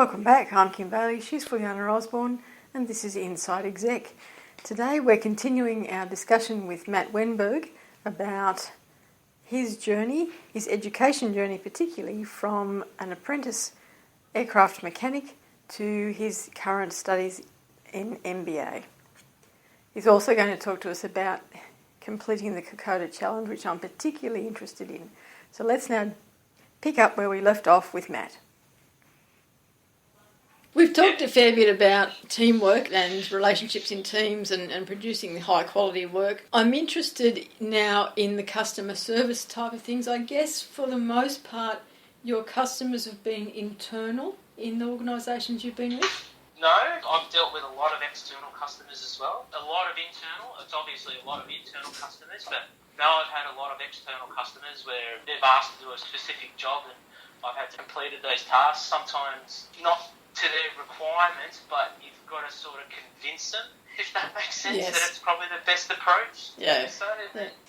Welcome back. I'm Kim Bailey, she's Fulyana Osborne, and this is Inside Exec. Today we're continuing our discussion with Matt Wenberg about his journey, his education journey particularly, from an apprentice aircraft mechanic to his current studies in MBA. He's also going to talk to us about completing the Kokoda Challenge, which I'm particularly interested in. So let's now pick up where we left off with Matt. We've talked a fair bit about teamwork and relationships in teams and producing high quality work. I'm interested now in the customer service type of things. I guess for the most part your customers have been internal in the organisations you've been with? No, I've dealt with a lot of external customers as well. A lot of internal. It's obviously a lot of internal customers, but now I've had a lot of external customers where they've asked to do a specific job and I've had to complete those tasks. Sometimes not to their requirements, but you've got to sort of convince them, if that makes sense, yes, that it's probably the best approach. Yeah.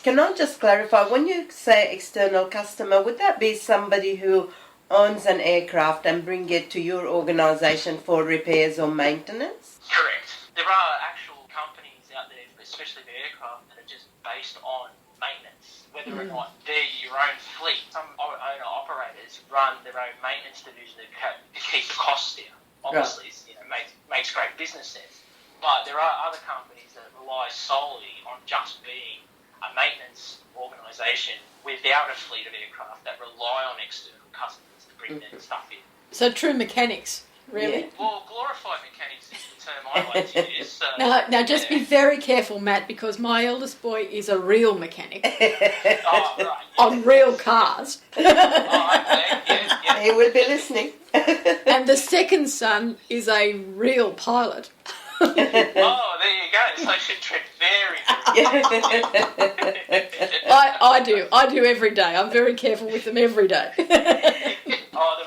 Can I just clarify, when you say external customer, would that be somebody who owns an aircraft and bring it to your organisation for repairs or maintenance? Correct. There are actual companies out there, especially the aircraft, that are just based on maintenance, whether or not they're your own fleet. Some owner-operators run their own maintenance division to keep the costs down. Obviously, right. Makes great business sense. But there are other companies that rely solely on just being a maintenance organisation without a fleet of aircraft that rely on external customers to bring their stuff in. So true mechanics, really? Yeah. Well, glorified mechanics is the term I like to use. So, Now just be very careful, Matt, because my eldest boy is a real mechanic. Oh, right. On real cars. Oh, okay. Yeah. He will be listening. And the second son is a real pilot. Oh, there you go. So I should tread very I do every day. I'm very careful with them every day. Oh, the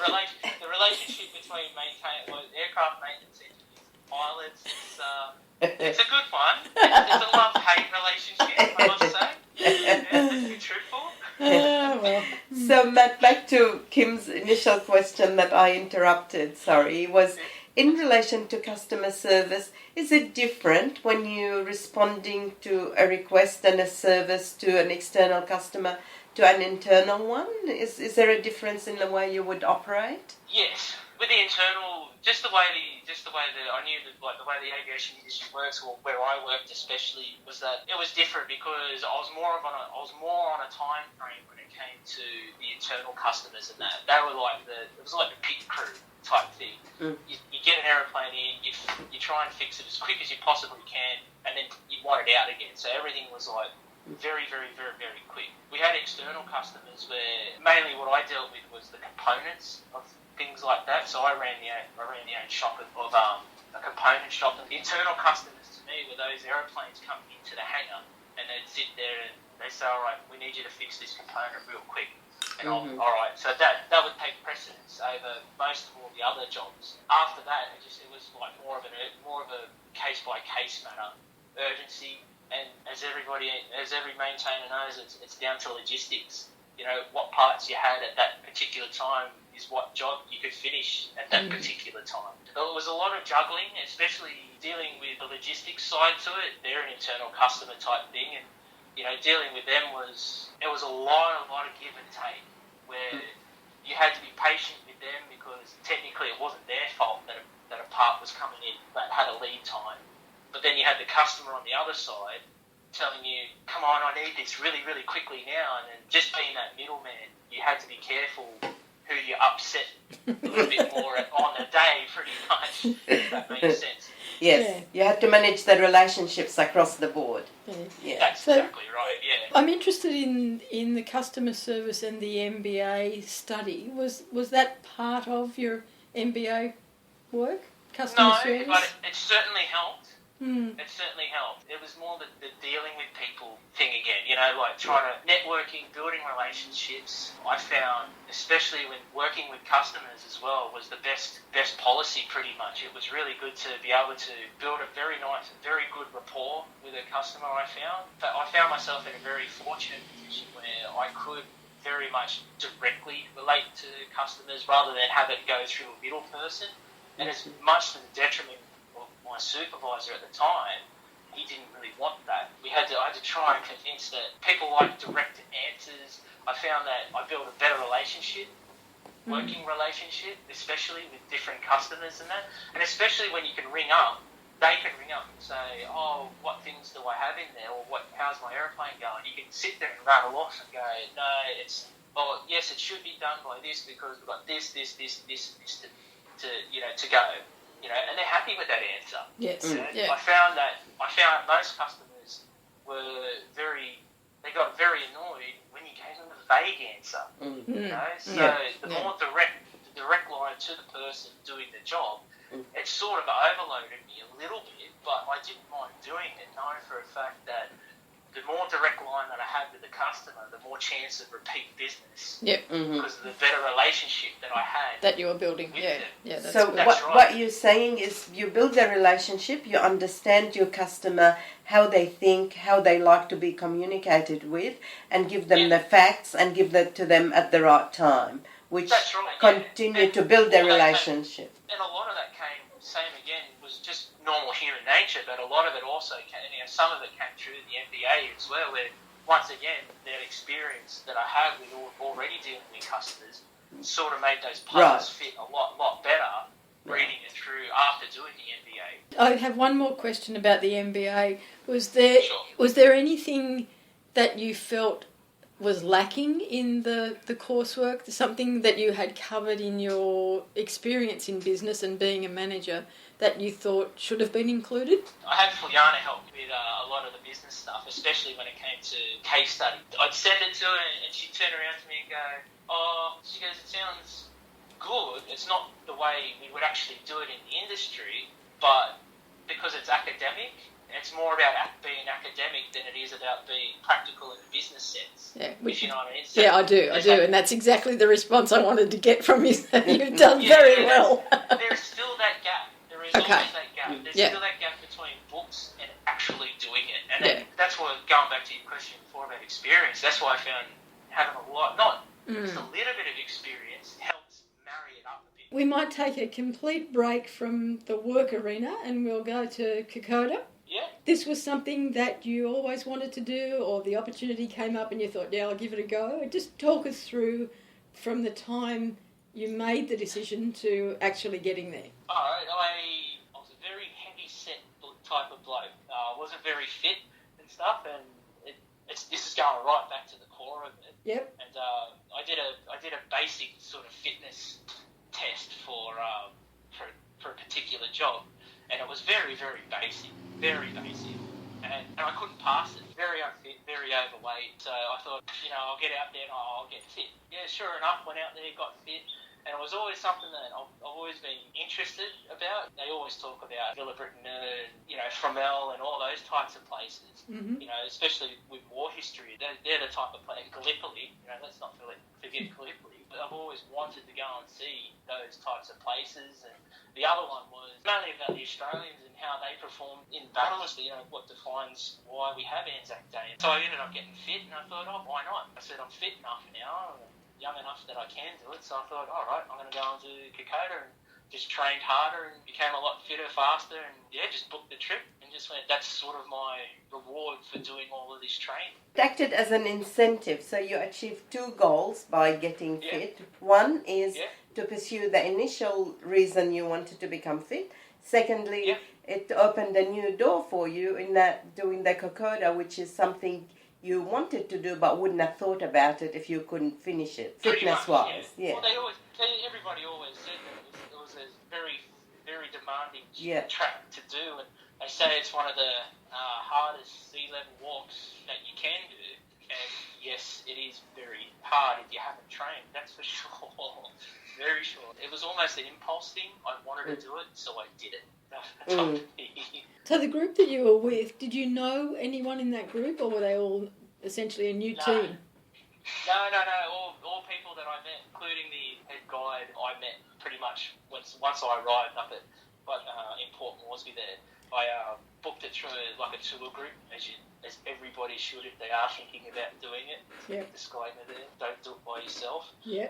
relationship between aircraft maintenance engineers and pilots it's a good one. It's a love-hate relationship, I must say. Yeah, let's be truthful. Well. So, Matt, back to Kim's initial question that I interrupted, was in relation to customer service, is it different when you're responding to a request and a service to an external customer to an internal one? Is there a difference in the way you would operate? Yes. With the internal, just the way I knew that, like, the way the aviation industry works, or where I worked especially, was that it was different because I was more on a time frame when it came to the internal customers, and that they were like it was like the pit crew type thing. You get an aeroplane in, you try and fix it as quick as you possibly can, and then you want it out again. So everything was like very, very, very, very quick. We had external customers where mainly what I dealt with was the components of things like that. So I ran the own shop of a component shop. And the internal customers to me were those aeroplanes coming into the hangar, and they'd sit there and they say, "All right, we need you to fix this component real quick." And all right, so that would take precedence over most of all the other jobs. After that, it was like more of a case by case matter, urgency, and as every maintainer knows, it's down to logistics. You know, what parts you had at that particular time is what job you could finish at that particular time. So it was a lot of juggling, especially dealing with the logistics side to it. They're an internal customer type thing, and dealing with them was a lot of give and take, where you had to be patient with them because technically it wasn't their fault that a part was coming in that had a lead time. But then you had the customer on the other side telling you, "Come on, I need this really, really quickly now." And then just being that middleman, you had to be careful who you upset a little bit more on the day, pretty much, if that makes sense. Yes, Yeah. You had to manage the relationships across the board. Yeah. That's exactly right, yeah. I'm interested in the customer service and the MBA study. Was that part of your MBA work? Customer service? No, but it certainly helped. It certainly helped. It was more the dealing with people thing again, like trying to networking, building relationships. I found, especially when working with customers as well, was the best policy pretty much. It was really good to be able to build a very nice, very good rapport with a customer, I found. But I found myself in a very fortunate position where I could very much directly relate to customers rather than have it go through a middle person. And it's much to the detriment of my supervisor at the time. He didn't really want that. I had to try and convince that people like direct answers. I found that I built a better relationship, working relationship, especially with different customers and that. And especially when you can ring up, they can ring up and say, oh, what things do I have in there? Or how's my aeroplane going? You can sit there and rattle off and go, no, yes, it should be done by this because we've got this to go. And they're happy with that answer. Yes. I found most customers they got very annoyed when you gave them a vague answer. The more direct line to the person doing the job, it sort of overloaded me a little bit, but I didn't mind doing it, knowing for a fact that the more direct line that I had with the customer, the more chance of repeat business. Yep. Because of the better relationship that I had. That you were building. With Yeah. them. Yeah. That's so good. what you're saying is you build a relationship, you understand your customer, how they think, how they like to be communicated with, and give them the facts and give that to them at the right time, which continue to build their relationship. And a lot of that was just normal human nature, but a lot of it also came, some of it came through the MBA as well, where once again, that experience that I had with already dealing with customers sort of made those puzzles fit a lot better reading it through after doing the MBA. I have one more question about the MBA. Was there anything that you felt was lacking in the coursework, something that you had covered in your experience in business and being a manager that you thought should have been included? I had Fulyana help with a lot of the business stuff, especially when it came to case study. I'd send it to her and she'd turn around to me and go, she goes, it sounds good. It's not the way we would actually do it in the industry, but because it's academic, it's more about being academic than it is about being practical in a business sense. Yeah, if you know what I mean. So I do, and that's exactly the response I wanted to get from you. You've done very well. There's still that gap. There is always that gap. There's still that gap between books and actually doing it. And that's why, going back to your question before about experience, that's why I found having just a little bit of experience helps marry it up a bit. We might take a complete break from the work arena and we'll go to Kokoda. Yeah. This was something that you always wanted to do, or the opportunity came up and you thought, I'll give it a go. Just talk us through from the time you made the decision to actually getting there. Alright, I was a very heavy set type of bloke. I wasn't very fit and stuff, and this is going right back to the core of it. Yep. And I did a basic sort of fitness test for a particular job. And it was very, very basic, and I couldn't pass it. Very unfit, very overweight. So I thought, I'll get out there and I'll get fit. Yeah, sure enough, went out there, got fit, and it was always something that I've always been interested about. They always talk about Villa Britain and, Fromell and all those types of places, especially with war history. They're the type of place, Gallipoli, let's not forget Gallipoli. But I've always wanted to go and see those types of places. And the other one was mainly about the Australians and how they perform in battles, what defines why we have Anzac Day. So I ended up getting fit, and I thought, why not? I said, I'm fit enough now, young enough that I can do it. So I thought, all right, I'm going to go and do Kokoda, and just trained harder and became a lot fitter, faster, and just booked the trip and just went, that's sort of my reward for doing all of this training. It acted as an incentive, so you achieved two goals by getting fit. One is to pursue the initial reason you wanted to become fit. Secondly, it opened a new door for you in that doing the Kokoda, which is something you wanted to do but wouldn't have thought about it if you couldn't finish it, fitness-wise. Well, everybody always said that it was a very, very demanding track to do, and they say it's one of the hardest sea-level walks that you can do, and yes, it is very hard if you haven't trained, that's for sure. Very sure. It was almost an impulse thing. I wanted to do it, so I did it. So the group that you were with, did you know anyone in that group, or were they all essentially a new team? No. All people that I met, including the head guide, I met pretty much once I arrived up at in Port Moresby there. I booked it through a tour group, as everybody should if they are thinking about doing it. Yep. Disclaimer there, don't do it by yourself. Yeah.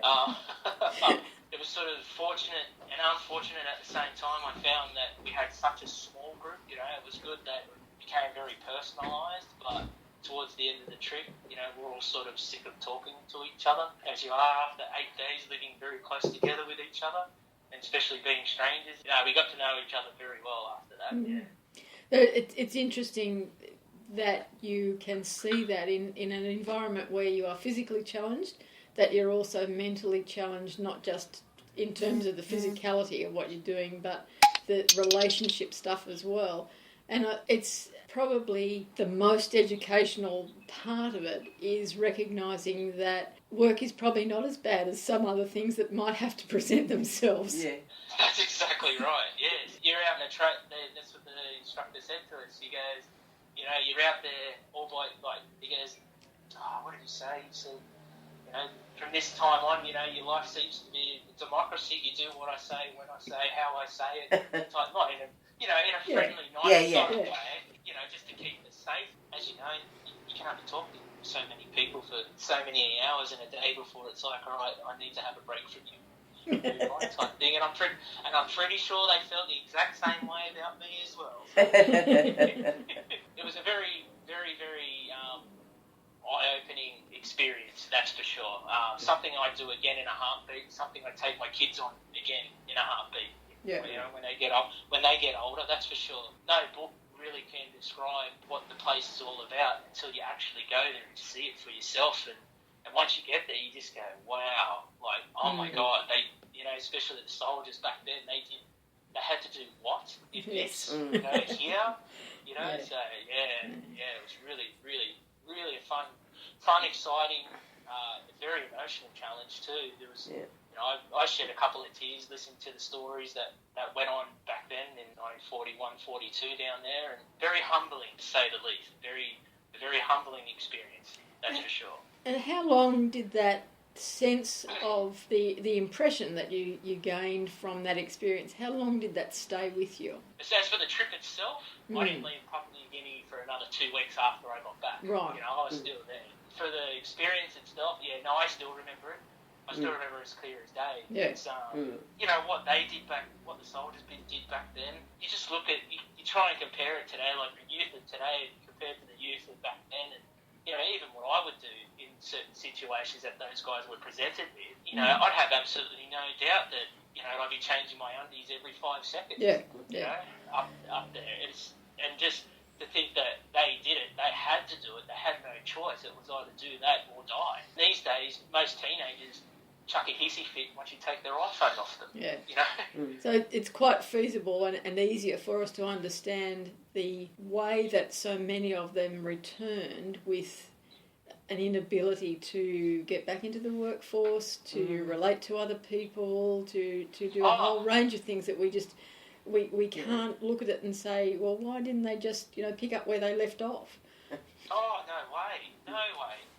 It was was sort of fortunate and unfortunate at the same time. I found that we had such a small group, you know, it was good that it became very personalised, but towards the end of the trip, you know, we're all sort of sick of talking to each other, as you are after 8 days living very close together with each other, and especially being strangers. You know, we got to know each other very well after that, yeah. It's interesting that you can see that in an environment where you are physically challenged, that you're also mentally challenged, not just in terms of the physicality of what you're doing, but the relationship stuff as well. And it's probably the most educational part of it is recognising that work is probably not as bad as some other things that might have to present themselves. Yeah, that's exactly right, yes. You're out in the track, that's what the instructor said to us. He goes, you know, you're out there all by, like, he goes, what did he say? He said, you know, from this time on, you know, your life seems to be a democracy. You do what I say, when I say, how I say it. It's like, not in a, you know, in a friendly, nice sort of way. You know, just to keep it safe. As you know, you can't be talking to so many people for so many hours in a day before it's like, all right, I need to have a break from you. Type thing, and I'm pretty sure they felt the exact same way about me as well. So, it was a very, very, very eye-opening experience, that's for sure. Something I do again in a heartbeat. Something I take my kids on again in a heartbeat. Yeah. You know, when they get older, that's for sure. No book really can describe what the place is all about until you actually go there and see it for yourself. And once you get there, you just go, wow, like, oh my God, they, you know, especially the soldiers back then, they had to do what? This, you know, here, you know, so yeah, it was really, really, really a fun, exciting, very emotional challenge too. There was, you know, I shed a couple of tears listening to the stories that went on back then in 1941, 42 down there, and very humbling to say the least. A very humbling experience, that's for sure. And how long did that sense of the impression that you gained from that experience, how long did that stay with you? As for the trip itself, I didn't leave Papua New Guinea for another 2 weeks after I got back. Right. You know, I was still there. For the experience itself, I still remember it. I still remember it as clear as day. Yeah. It's, you know, what they did back, what the soldiers did back then, you just look at, you try and compare it today, like the youth of today compared to the youth of back then, and you know, even what I would do in certain situations that those guys were presented with, you know, I'd have absolutely no doubt that, you know, I'd be changing my undies every 5 seconds. Yeah. You know, up there. And just to think that they did it, they had to do it, they had no choice. It was either do that or die. These days, most teenagers chuck a hissy fit once you take their iPhone off them. Yeah. You know? So it's quite feasible and easier for us to understand the way that so many of them returned with an inability to get back into the workforce, to relate to other people, to do a whole range of things that we can't look at it and say, well, why didn't they just, you know, pick up where they left off? Oh, no way.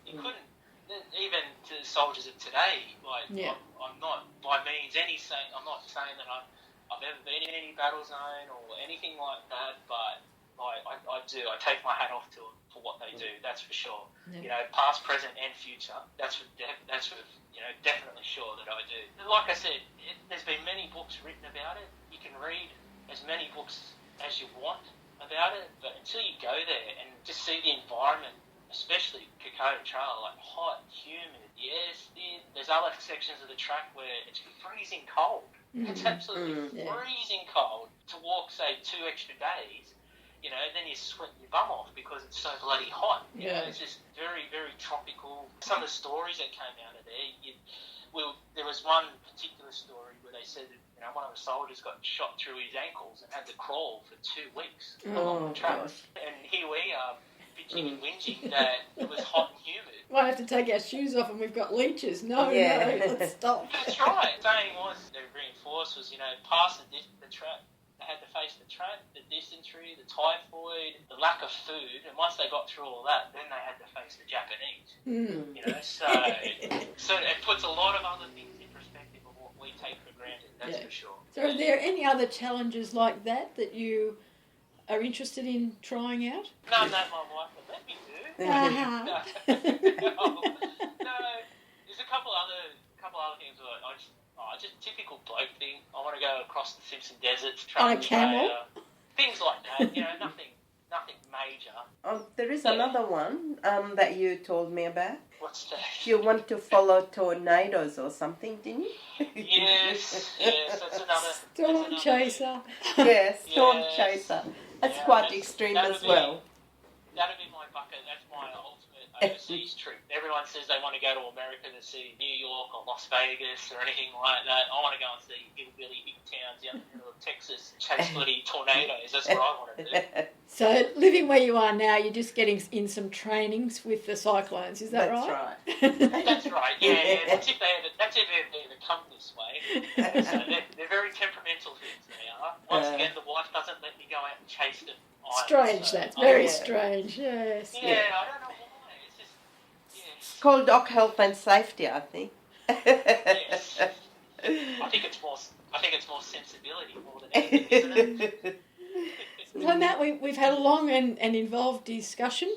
You couldn't. Even to the soldiers of today, like, I'm not by means I'm not saying that I've ever been in any battle zone or anything like that, but I take my hat off to them for what they do, that's for sure. Yeah. You know, past, present and future, that's for you know, definitely sure that I do. Like I said, there's been many books written about it. You can read as many books as you want about it, but until you go there and just see the environment, especially Kokoda Trail, like hot, humid, yes, there's other sections of the track where it's freezing cold. It's absolutely freezing cold. To walk, say, 2 extra days, you know, then you're sweating your bum off because it's so bloody hot. You know, it's just very, very tropical. Some of the stories that came out of there, there was one particular story where they said that, you know, one of the soldiers got shot through his ankles and had to crawl for 2 weeks along the track. And here we are, bitching and whinging that it was hot and humid. Might have to take our shoes off and we've got leeches. No, let's stop. That's right. The saying was, they reinforced was, you know, past the track, they had to face the track, the dysentery, the typhoid, the lack of food, and once they got through all that, then they had to face the Japanese. You know, so it puts a lot of other things in perspective of what we take for granted, that's for sure. So are there any other challenges like that you are interested in trying out? No, my wife would let me do. No, there's a couple couple other things. Just typical bloke thing. I want to go across the Simpson Deserts, On a travel camel? things like that. Nothing major. Oh, there is another one that you told me about. What's that? You want to follow tornadoes or something, didn't you? Yes, that's another. Storm chaser. Yes, storm Yes. chaser. That's Yeah, quite extreme as well. That'd be my bucket. That's my ultimate overseas trip. Everyone says they want to go to America to see New York or Las Vegas or anything like that. I want to go and see hillbilly hick towns out in the middle of Texas, chase bloody tornadoes. That's what I want to do. So living where you are now, you're just getting in some trainings with the cyclones. Is that That's right? That's right. Yeah. That's if they're the come this way. So they're very temperamental things. They are. Once again, the wife doesn't let me go out and chase them. Strange, that's very strange, yes. Yeah, I don't know why. It's just, It's called Doc Health and Safety, I think. yes. I think it's more sensibility more than anything, isn't it? So Matt, we've had a long and involved discussion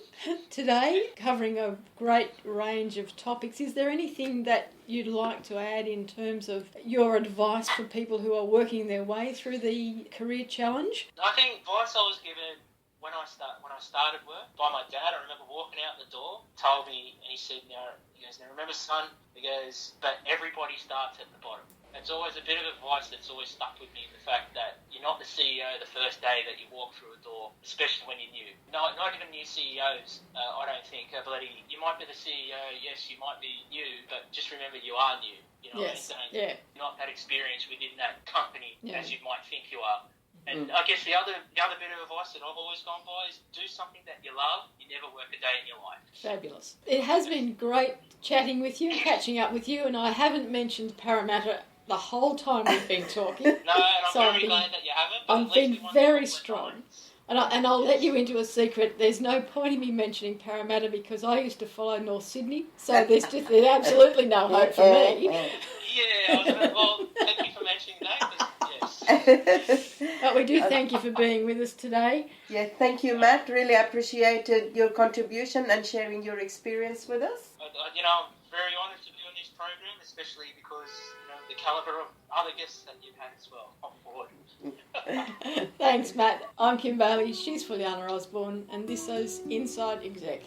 today, covering a great range of topics. Is there anything that you'd like to add in terms of your advice for people who are working their way through the career challenge? I think advice I was given when I started work by my dad. I remember walking out the door, told me, and he said, "Now, remember, son," he goes, "but everybody starts at the bottom." It's always a bit of advice that's always stuck with me, the fact that you're not the CEO the first day that you walk through a door, especially when you're new. No, not even new CEOs, I don't think, are bloody... You might be the CEO, yes, you might be new, but just remember you are new. Yes, You're not that experienced within that company as you might think you are. And I guess the other bit of advice that I've always gone by is do something that you love. You never work a day in your life. Fabulous. It has been great chatting with you, catching up with you, and I haven't mentioned Parramatta the whole time we've been talking. No, and I'm very glad that you haven't. I've been very strong. And I'll let you into a secret. There's no point in me mentioning Parramatta because I used to follow North Sydney, so there's absolutely no hope for me. Yeah, well, thank you for mentioning that. Yes. But we do thank you for being with us today. Yeah, thank you, Matt. Really appreciated your contribution and sharing your experience with us. I'm very honoured to be on this program, especially because the calibre of other guests that you've had as well on board. Thanks, Matt. I'm Kim Bailey. She's Fulyana Osborne, and this is Inside Exec.